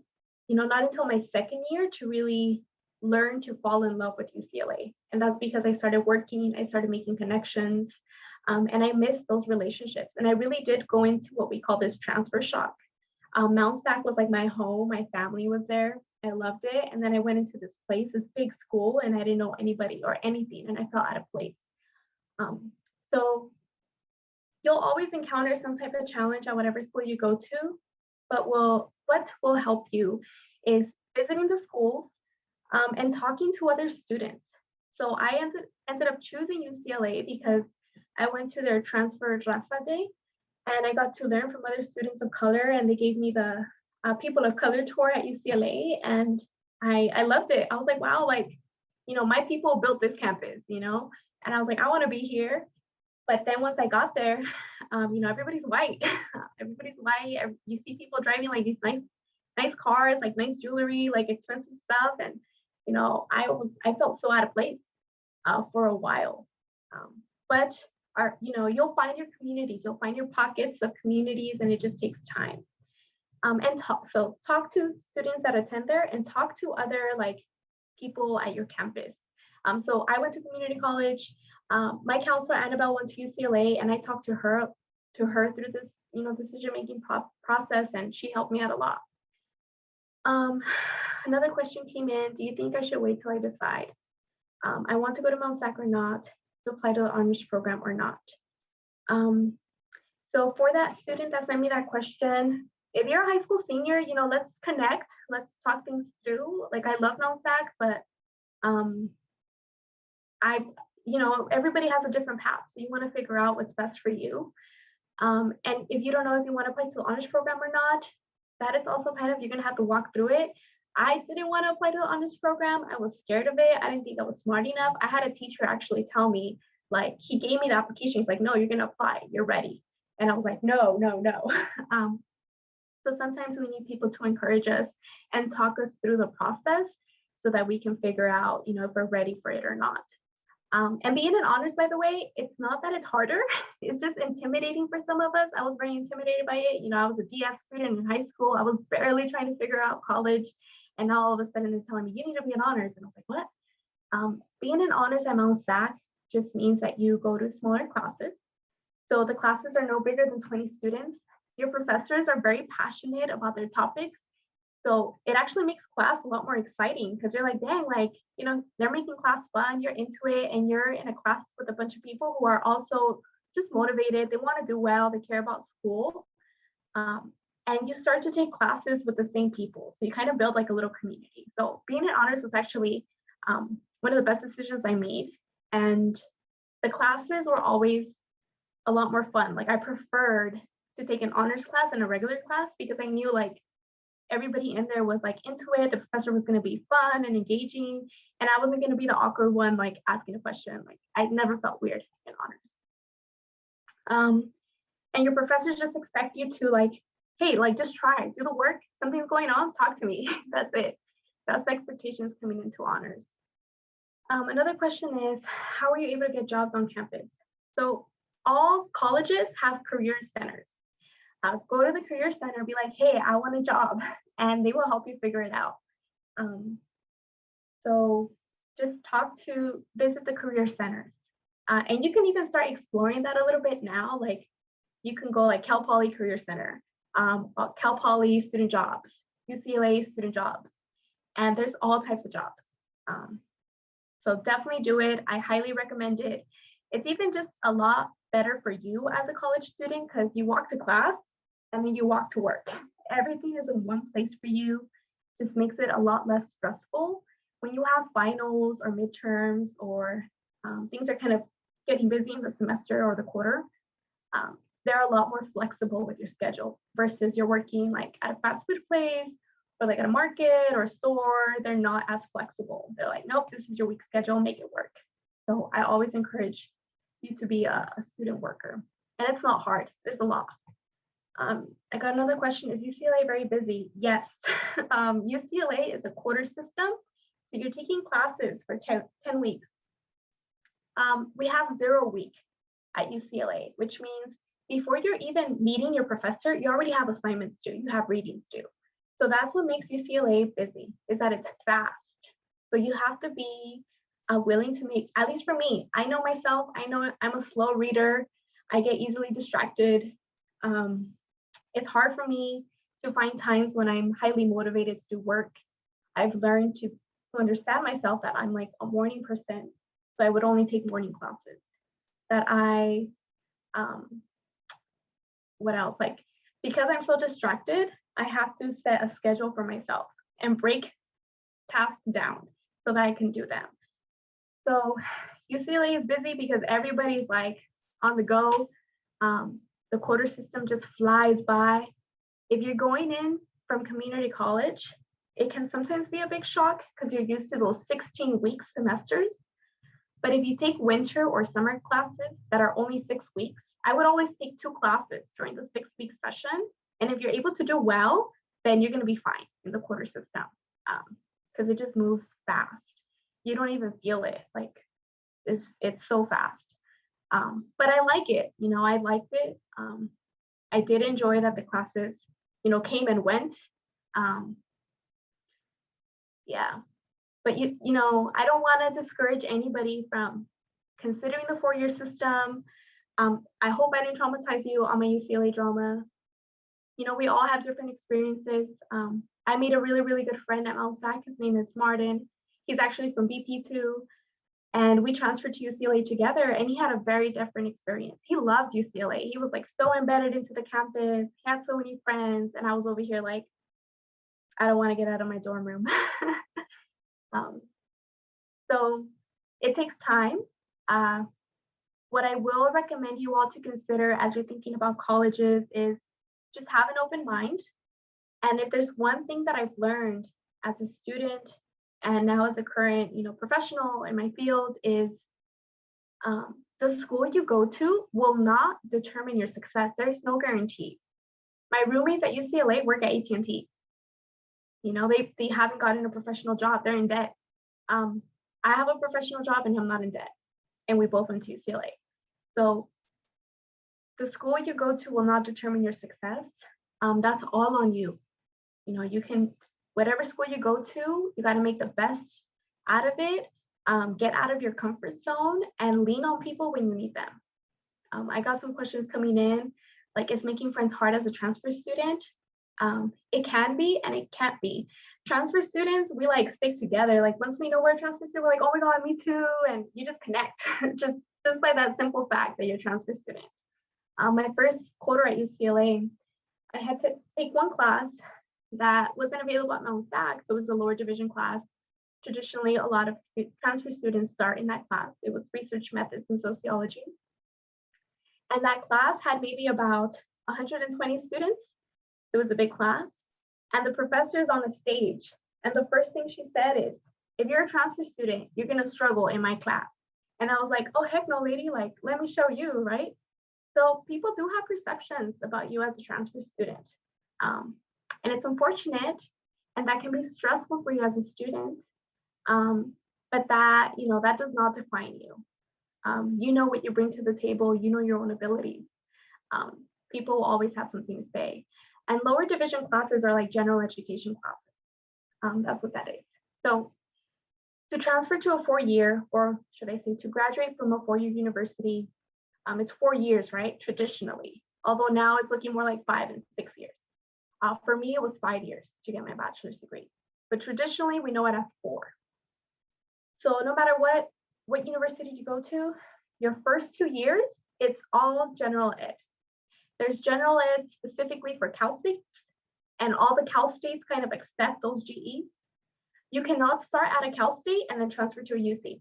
not until my second year to really learn to fall in love with UCLA. And that's because I started working, I started making connections, and I missed those relationships. And I really did go into what we call this transfer shock. Mount Sac was like my home. My family was there. I loved it. And then I went into this place, this big school, and I didn't know anybody or anything, and I felt out of place. So you'll always encounter some type of challenge at whatever school you go to, but what will help you is visiting the schools and talking to other students. So I ended up choosing UCLA because I went to their transfer Raza Day, and I got to learn from other students of color, and they gave me the people of color tour at UCLA, and I loved it. I was like, wow, like, my people built this campus, and I was like, I want to be here. But then once I got there, everybody's white. Everybody's white. You see people driving like these nice cars, like nice jewelry, like expensive stuff, and I felt so out of place for a while. But you'll find your communities, you'll find your pockets of communities, and it just takes time. And talk to students that attend there, and talk to other people at your campus. So I went to community college. My counselor Annabelle went to UCLA, and I talked to her through this decision-making process, and she helped me out a lot. Another question came in: do you think I should wait till I decide I want to go to Mount Sac or not, to apply to the honors program or not? So for that student that sent me that question, if you're a high school senior, let's connect, let's talk things through. Like, I love Mount Sac, but everybody has a different path. So you want to figure out what's best for you. And if you don't know if you want to apply to the honors program or not, that is also you're going to have to walk through it. I didn't want to apply to the honors program. I was scared of it. I didn't think I was smart enough. I had a teacher actually tell me, he gave me the application. He's like, no, you're going to apply. You're ready. And I was like, no. So sometimes we need people to encourage us and talk us through the process so that we can figure out, if we're ready for it or not. And being in honors, by the way, it's not that it's harder. It's just intimidating for some of us. I was very intimidated by it. I was a DF student in high school. I was barely trying to figure out college. And now all of a sudden they're telling me, you need to be in honors. And I was like, what? Being in honors at Mount Sac just means that you go to smaller classes. So the classes are no bigger than 20 students. Your professors are very passionate about their topics. So it actually makes class a lot more exciting, because you're like, dang, they're making class fun, you're into it, and you're in a class with a bunch of people who are also just motivated. They want to do well, they care about school. And you start to take classes with the same people. So you kind of build like a little community. So being in honors was actually one of the best decisions I made. And the classes were always a lot more fun. I preferred to take an honors class and a regular class, because I knew everybody in there was into it. The professor was going to be fun and engaging, and I wasn't going to be the awkward one asking a question. I never felt weird in honors. And your professors just expect you to hey, just try, do the work. Something's going on, talk to me. That's it. That's the expectations coming into honors. Another question is, how are you able to get jobs on campus? So all colleges have career centers. Go to the career center, be like, hey, I want a job, and they will help you figure it out. So just visit the career centers. And you can even start exploring that a little bit now. You can go Cal Poly Career Center, Cal Poly Student Jobs, UCLA Student Jobs, and there's all types of jobs. So definitely do it. I highly recommend it. It's even just a lot better for you as a college student, because you walk to class and then you walk to work. Everything is in one place for you. Just makes it a lot less stressful. When you have finals or midterms, or things are kind of getting busy in the semester or the quarter, they're a lot more flexible with your schedule versus you're working like at a fast food place or like at a market or a store. They're not as flexible. They're like, nope, this is your week schedule, make it work. So I always encourage you to be a student worker. And it's not hard, there's a lot. I got another question, is UCLA very busy? Yes, UCLA is a quarter system. So you're taking classes for 10 weeks. We have 0 week at UCLA, which means before you're even meeting your professor, you already have assignments due, you have readings due. So that's what makes UCLA busy, is that it's fast. So you have to be willing to make, at least for me, I know myself, I know I'm a slow reader, I get easily distracted. It's hard for me to find times when I'm highly motivated to do work. I've learned to understand myself that I'm like a morning person, so I would only take morning classes. That I, what else? Like, because I'm so distracted, I have to set a schedule for myself and break tasks down so that I can do them. So UCLA is busy because everybody's like on the go. The quarter system just flies by. If you're going in from community college, it can sometimes be a big shock because you're used to those 16-week semesters. But if you take winter or summer classes that are only 6 weeks, I would always take 2 classes during the 6-week session. And if you're able to do well, then you're going to be fine in the quarter system because it just moves fast. You don't even feel it. Like it's so fast. But I like it. You know, I liked it. I did enjoy that the classes, you know, came and went. Yeah. But you know, I don't want to discourage anybody from considering the 4-year system. I hope I didn't traumatize you on my UCLA drama. You know, we all have different experiences. I made a really, really good friend at LSAC. His name is Martin. He's actually from BP too. And we transferred to UCLA together, and he had a very different experience. He loved UCLA. He was like so embedded into the campus. He had so many friends, and I was over here like, I don't want to get out of my dorm room. So it takes time. What I will recommend you all to consider as you're thinking about colleges is just have an open mind. And if there's one thing that I've learned as a student and now as a current, you know, professional in my field is the school you go to will not determine your success. There's no guarantee. My roommates at UCLA work at AT&T. You know, they haven't gotten a professional job. They're in debt. I have a professional job and I'm not in debt. And we both went to UCLA. So the school you go to will not determine your success. That's all on you. You know, you can, whatever school you go to, you got to make the best out of it, get out of your comfort zone and lean on people when you need them. I got some questions coming in, like, is making friends hard as a transfer student? It can be and it can't be. Transfer students, we like stick together. Like once we know we're a transfer student, we're like, oh my God, me too. And you just connect just by that simple fact that you're a transfer student. My first quarter at UCLA, I had to take one class that wasn't available at Mount SAC, so it was a lower division class. Traditionally, a lot of transfer students start in that class. It was research methods in sociology. And that class had maybe about 120 students. It was a big class. And the professor is on the stage. And the first thing she said is, if you're a transfer student, you're going to struggle in my class. And I was like, oh, heck no, lady, like, let me show you, right? So people do have perceptions about you as a transfer student. And it's unfortunate, and that can be stressful for you as a student. But that, you know, that does not define you. You know what you bring to the table, you know your own abilities. People will always have something to say. And lower division classes are like general education classes. That's what that is. So to transfer to a 4-year, or should I say to graduate from a 4-year university, it's 4 years, right? Traditionally, although now it's looking more like 5 and 6 years. For me, it was 5 years to get my bachelor's degree, but traditionally we know it as 4. So no matter what university you go to, your first 2 years, it's all general ed. There's general ed specifically for Cal States, and all the Cal States kind of accept those GEs. You cannot start at a Cal State and then transfer to a UC,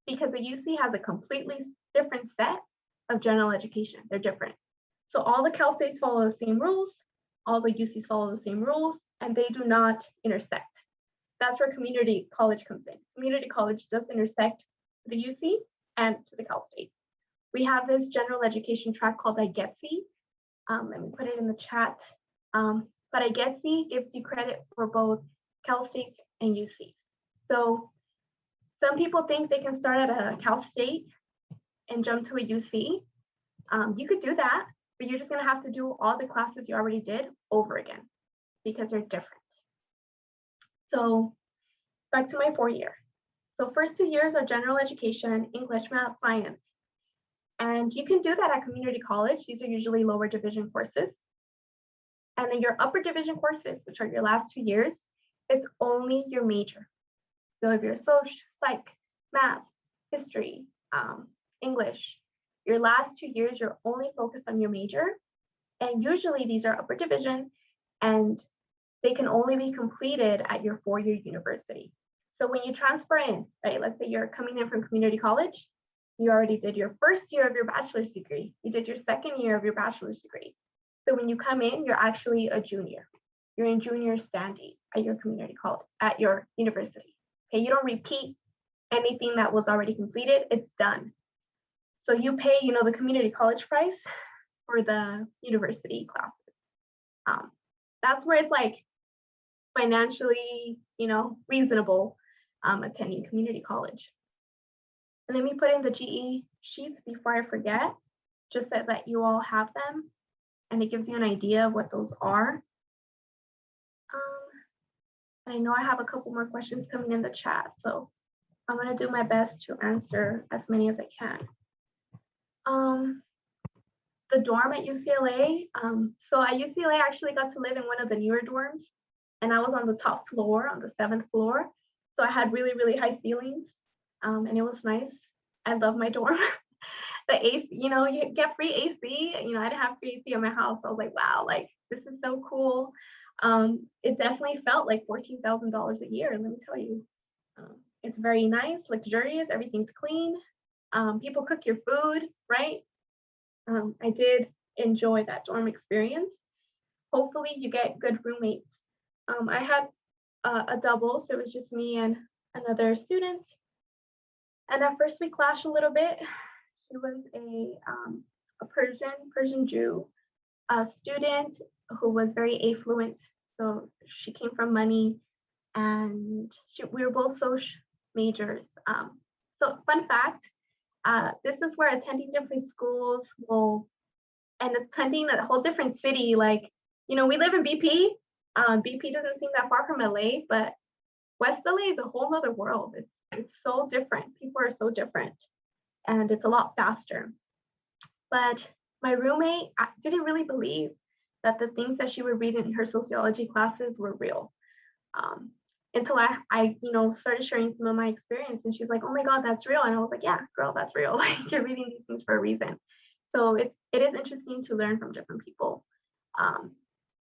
because a UC has a completely different set of general education. They're different. So all the Cal States follow the same rules, all the UCs follow the same rules, and they do not intersect. That's where community college comes in. Community college does intersect to the UC and to the Cal State. We have this general education track called IGETC. Let me put it in the chat. But IGETC gives you credit for both Cal States and UCs. So some people think they can start at a Cal State and jump to a UC. You could do that, but you're just gonna have to do all the classes you already did over again because they're different. So back to my 4-year. So first 2 years are general education, English, math, science. And you can do that at community college. These are usually lower division courses. And then your upper division courses, which are your last 2 years, it's only your major. So if you're social, psych, math, history, English, your last 2 years, you're only focused on your major. And usually these are upper division and they can only be completed at your 4-year university. So when you transfer in, right, let's say you're coming in from community college, you already did your first year of your bachelor's degree, you did your second year of your bachelor's degree. So when you come in, you're actually a junior. You're in junior standing at your community college, at your university. Okay, you don't repeat anything that was already completed, it's done. So you pay, the community college price for the university classes. That's where it's like financially, reasonable attending community college. And let me put in the GE sheets before I forget, just so that you all have them and it gives you an idea of what those are. I know I have a couple more questions coming in the chat, so I'm gonna do my best to answer as many as I can. The dorm at UCLA, so at UCLA I actually got to live in one of the newer dorms and I was on the top floor, on the 7th floor. So I had really, really high ceilings and it was nice. I love my dorm. The AC, you get free AC. I didn't have free AC in my house. I was like, wow, like this is so cool. It definitely felt like $14,000 a year. Let me tell you, it's very nice, luxurious. Everything's clean. People cook your food, right? I did enjoy that dorm experience. Hopefully you get good roommates. I had a double, so it was just me and another student. And at first we clashed a little bit. She was a Persian Jew student who was very affluent. So she came from money and we were both social majors. So fun fact, this is where attending different schools and attending a whole different city, like, we live in BP. BP doesn't seem that far from LA, but West LA is a whole other world. It's so different. People are so different and it's a lot faster. But my roommate didn't really believe that the things that she would read in her sociology classes were real. Until I started sharing some of my experience and she's like, oh my God, that's real. And I was like, yeah, girl, that's real. Like you're reading these things for a reason. So it is interesting to learn from different people.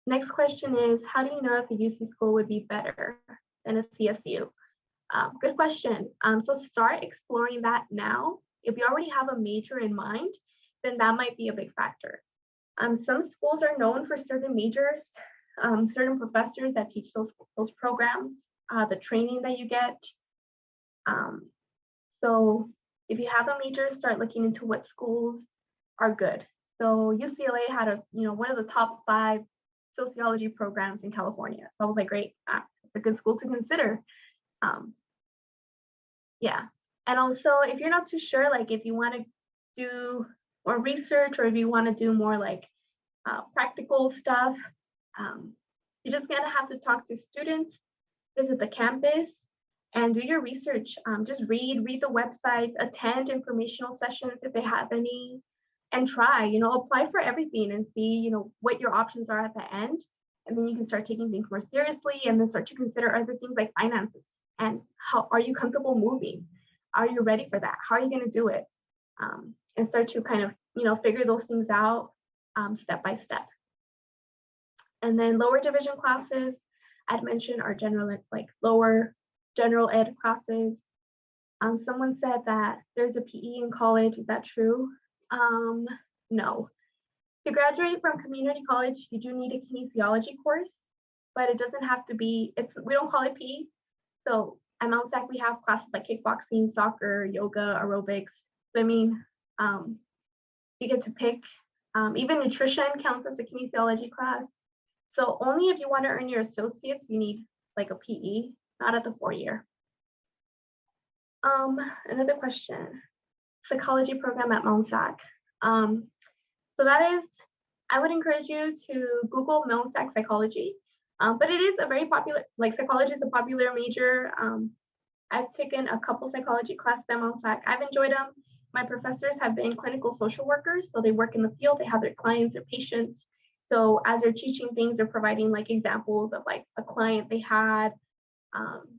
Next question is, how do you know if a UC school would be better than a CSU? Good question. So start exploring that now. If you already have a major in mind, then that might be a big factor. Some schools are known for certain majors, certain professors that teach those programs, the training that you get. So if you have a major, start looking into what schools are good. So UCLA had one of the top 5 sociology programs in California. So I was like, great, it's a good school to consider. Yeah, and also if you're not too sure, like if you want to do more research or if you want to do more like practical stuff, you're just gonna have to talk to students, visit the campus, and do your research. Just read the websites, attend informational sessions if they have any, and try, apply for everything and see, what your options are at the end. And then you can start taking things more seriously and then start to consider other things like finances. And how are you comfortable moving? Are you ready for that? How are you going to do it? And start to kind of, figure those things out step by step. And then lower division classes, I'd mentioned are lower general ed classes. Someone said that there's a PE in college. Is that true? No. To graduate from community college, you do need a kinesiology course, but it doesn't have to be, we don't call it PE. So at Mount SAC, we have classes like kickboxing, soccer, yoga, aerobics, swimming. You get to pick. Even nutrition counts as a kinesiology class. So only if you want to earn your associates, you need like a PE, not at the 4-year. Another question, psychology program at Mount SAC. So that is, I would encourage you to Google Mount SAC psychology, but it is a very popular, like psychology is a popular major. I've taken a couple psychology classes at Mount SAC. I've enjoyed them. My professors have been clinical social workers, so they work in the field, they have their clients, their patients. So as they're teaching things, they're providing like examples of like a client they had.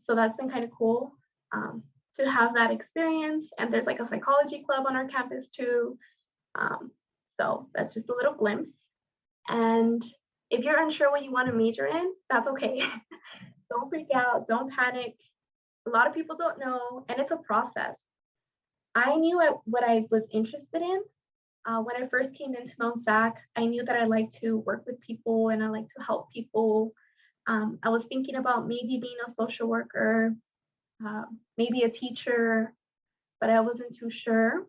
So that's been kind of cool to have that experience. And there's like a psychology club on our campus too. So that's just a little glimpse. And if you're unsure what you want to major in, that's okay. Don't freak out, don't panic. A lot of people don't know, and it's a process. I knew what I was interested in. When I first came into Mount SAC, I knew that I like to work with people and I like to help people. I was thinking about maybe being a social worker, maybe a teacher, but I wasn't too sure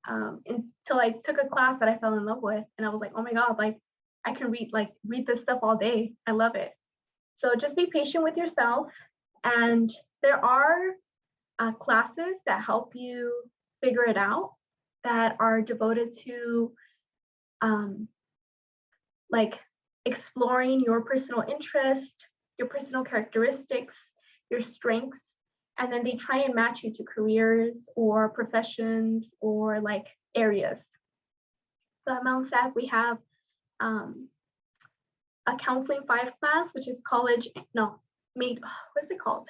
until I took a class that I fell in love with. And I was like, oh my God, like I can read this stuff all day. I love it. So just be patient with yourself. And there are classes that help you figure it out that are devoted to like exploring your personal interest, your personal characteristics, your strengths, and then they try and match you to careers or professions or like areas. So at Mount SAC, we have a counseling 5 class, which is what's it called?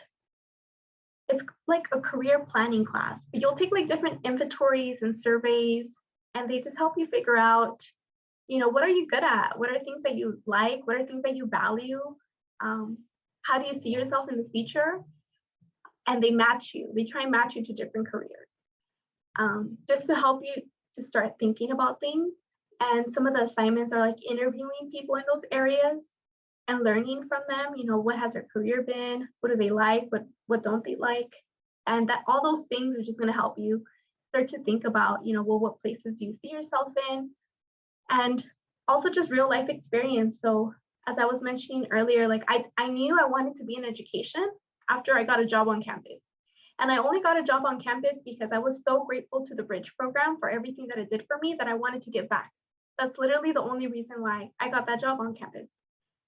It's like a career planning class, but you'll take like different inventories and surveys, and they just help you figure out, what are you good at? What are things that you like? What are things that you value? How do you see yourself in the future? And they try and match you to different careers, just to help you to start thinking about things. And some of the assignments are like interviewing people in those areas and learning from them, what has their career been? What do they like? What don't they like? And that all those things are just going to help you start to think about, what places do you see yourself in? And also just real life experience. So as I was mentioning earlier, like I knew I wanted to be in education after I got a job on campus. And I only got a job on campus because I was so grateful to the Bridge program for everything that it did for me that I wanted to give back. That's literally the only reason why I got that job on campus.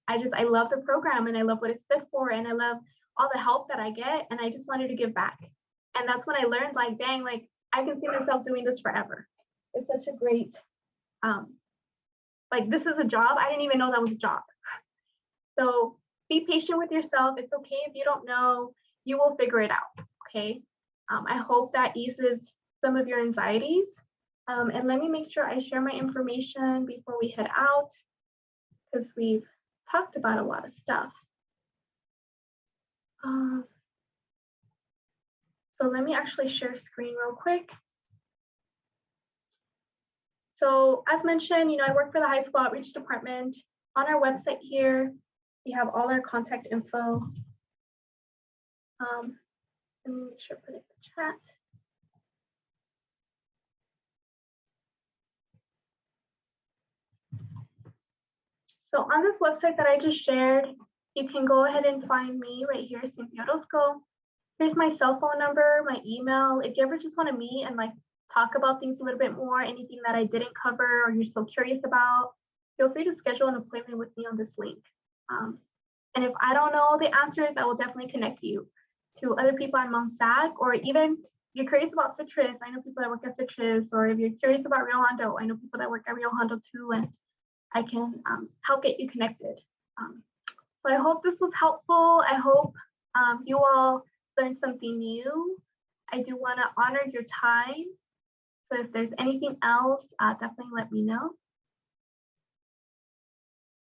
I love the program and I love what it stood for and I love all the help that I get and I just wanted to give back. And that's when I learned like, dang, like I can see myself doing this forever. It's such a great, like this is a job. I didn't even know that was a job. So be patient with yourself. It's okay if you don't know, you will figure it out, okay? I hope that eases some of your anxieties. And let me make sure I share my information before we head out because we've talked about a lot of stuff. So let me actually share screen real quick. So as mentioned, I work for the high school outreach department. On our website here, we have all our contact info. Let me make sure I put it in the chat. So on this website that I just shared, you can go ahead and find me right here, Cynthia Orozco. Here's my cell phone number, my email. If you ever just want to meet and like talk about things a little bit more, anything that I didn't cover or you're still curious about, feel free to schedule an appointment with me on this link. And if I don't know the answers, I will definitely connect you to other people on Mount SAC, or even if you're curious about Citrus, I know people that work at Citrus, or if you're curious about Rio Hondo, I know people that work at Rio Hondo too, and I can help get you connected. So I hope this was helpful. I hope you all learned something new. I do want to honor your time. So if there's anything else, definitely let me know.